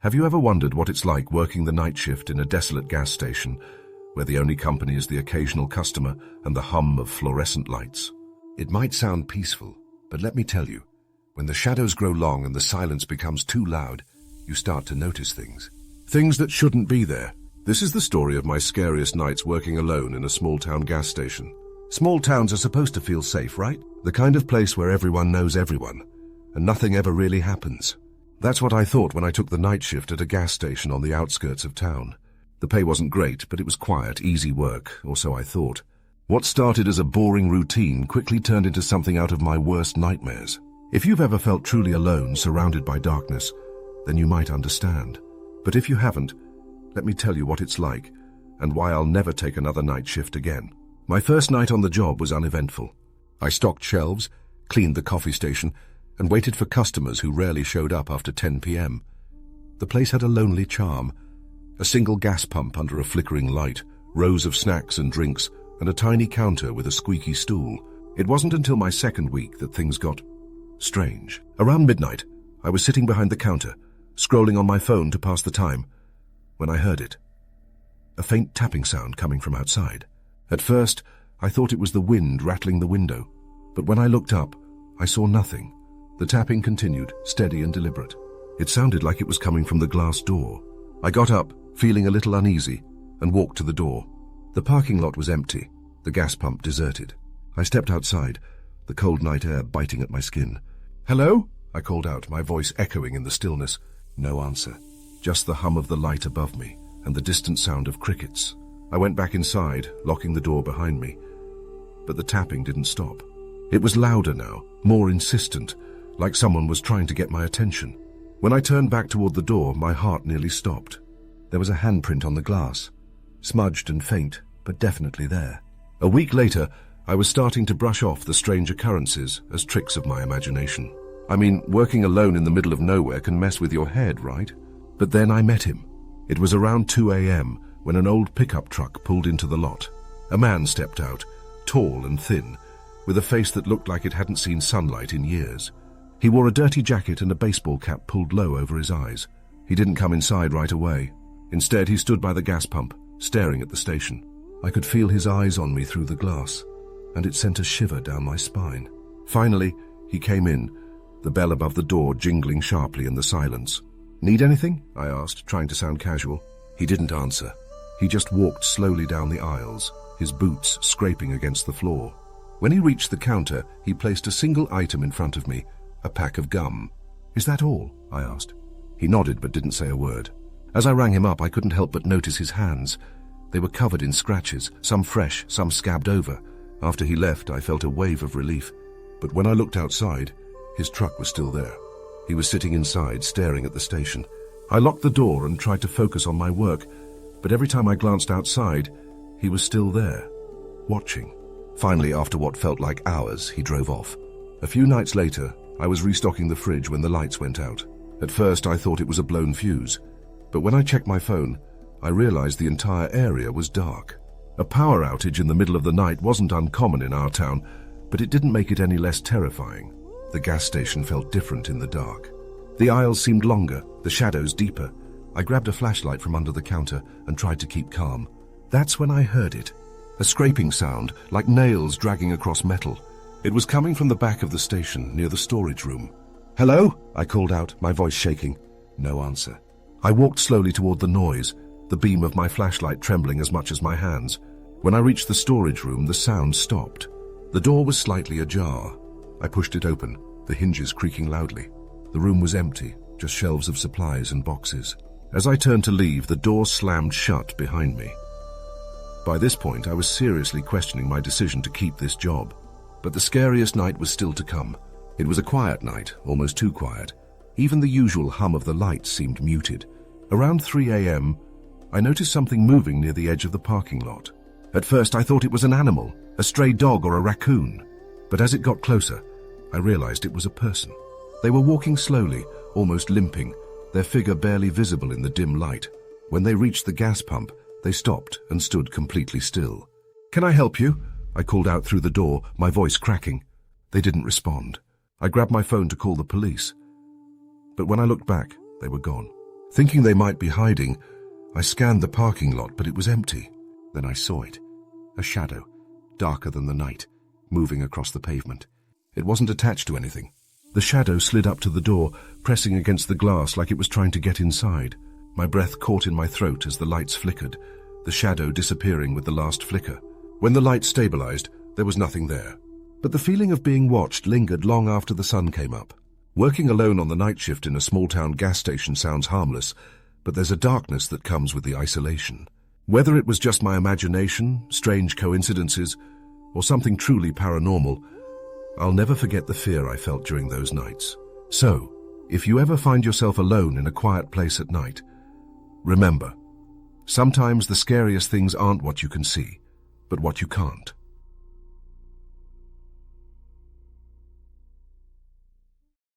Have you ever wondered what it's like working the night shift in a desolate gas station, where the only company is the occasional customer and the hum of fluorescent lights? It might sound peaceful, but let me tell you, when the shadows grow long and the silence becomes too loud, you start to notice things. Things that shouldn't be there. This is the story of my scariest nights working alone in a small-town gas station. Small towns are supposed to feel safe, right? The kind of place where everyone knows everyone, and nothing ever really happens. That's what I thought when I took the night shift at a gas station on the outskirts of town. The pay wasn't great, but it was quiet, easy work, or so I thought. What started as a boring routine quickly turned into something out of my worst nightmares. If you've ever felt truly alone, surrounded by darkness, then you might understand. But if you haven't, let me tell you what it's like, and why I'll never take another night shift again. My first night on the job was uneventful. I stocked shelves, cleaned the coffee station, and waited for customers who rarely showed up after 10 p.m. The place had a lonely charm. A single gas pump under a flickering light, rows of snacks and drinks, and a tiny counter with a squeaky stool. It wasn't until my second week that things got strange. Around midnight, I was sitting behind the counter, scrolling on my phone to pass the time, when I heard it. A faint tapping sound coming from outside. At first, I thought it was the wind rattling the window, but when I looked up, I saw nothing. The tapping continued, steady and deliberate. It sounded like it was coming from the glass door. I got up, feeling a little uneasy, and walked to the door. The parking lot was empty, the gas pump deserted. I stepped outside, the cold night air biting at my skin. "Hello?" I called out, my voice echoing in the stillness. No answer, just the hum of the light above me and the distant sound of crickets. I went back inside, locking the door behind me. But the tapping didn't stop. It was louder now, more insistent, like someone was trying to get my attention. When I turned back toward the door, my heart nearly stopped. There was a handprint on the glass, smudged and faint, but definitely there. A week later, I was starting to brush off the strange occurrences as tricks of my imagination. I mean, working alone in the middle of nowhere can mess with your head, right? But then I met him. It was around 2 a.m. when an old pickup truck pulled into the lot. A man stepped out, tall and thin, with a face that looked like it hadn't seen sunlight in years. He wore a dirty jacket and a baseball cap pulled low over his eyes. He didn't come inside right away. Instead, he stood by the gas pump, staring at the station. I could feel his eyes on me through the glass, and it sent a shiver down my spine. Finally, he came in, the bell above the door jingling sharply in the silence. "Need anything?" I asked, trying to sound casual. He didn't answer. He just walked slowly down the aisles, his boots scraping against the floor. When he reached the counter, he placed a single item in front of me, a pack of gum. "Is that all?" I asked. He nodded but didn't say a word. As I rang him up, I couldn't help but notice his hands. They were covered in scratches, some fresh, some scabbed over. After he left, I felt a wave of relief. But when I looked outside, his truck was still there. He was sitting inside, staring at the station. I locked the door and tried to focus on my work, but every time I glanced outside, he was still there, watching. Finally, after what felt like hours, he drove off. A few nights later, I was restocking the fridge when the lights went out. At first, I thought it was a blown fuse, but when I checked my phone, I realized the entire area was dark. A power outage in the middle of the night wasn't uncommon in our town, but it didn't make it any less terrifying. The gas station felt different in the dark. The aisles seemed longer, the shadows deeper. I grabbed a flashlight from under the counter and tried to keep calm. That's when I heard it. A scraping sound, like nails dragging across metal. It was coming from the back of the station, near the storage room. "Hello?" I called out, my voice shaking. No answer. I walked slowly toward the noise, the beam of my flashlight trembling as much as my hands. When I reached the storage room, the sound stopped. The door was slightly ajar. I pushed it open, the hinges creaking loudly. The room was empty, just shelves of supplies and boxes. As I turned to leave, the door slammed shut behind me. By this point, I was seriously questioning my decision to keep this job. But the scariest night was still to come. It was a quiet night, almost too quiet. Even the usual hum of the lights seemed muted. Around 3 a.m., I noticed something moving near the edge of the parking lot. At first, I thought it was an animal, a stray dog or a raccoon. But as it got closer, I realized it was a person. They were walking slowly, almost limping, their figure barely visible in the dim light. When they reached the gas pump, they stopped and stood completely still. "Can I help you?" I called out through the door, my voice cracking. They didn't respond. I grabbed my phone to call the police. But when I looked back, they were gone. Thinking they might be hiding, I scanned the parking lot, but it was empty. Then I saw it. A shadow, darker than the night, moving across the pavement. It wasn't attached to anything. The shadow slid up to the door, pressing against the glass like it was trying to get inside. My breath caught in my throat as the lights flickered, the shadow disappearing with the last flicker. When the light stabilized, there was nothing there. But the feeling of being watched lingered long after the sun came up. Working alone on the night shift in a small-town gas station sounds harmless, but there's a darkness that comes with the isolation. Whether it was just my imagination, strange coincidences, or something truly paranormal, I'll never forget the fear I felt during those nights. So, if you ever find yourself alone in a quiet place at night, remember, sometimes the scariest things aren't what you can see, but what you can't.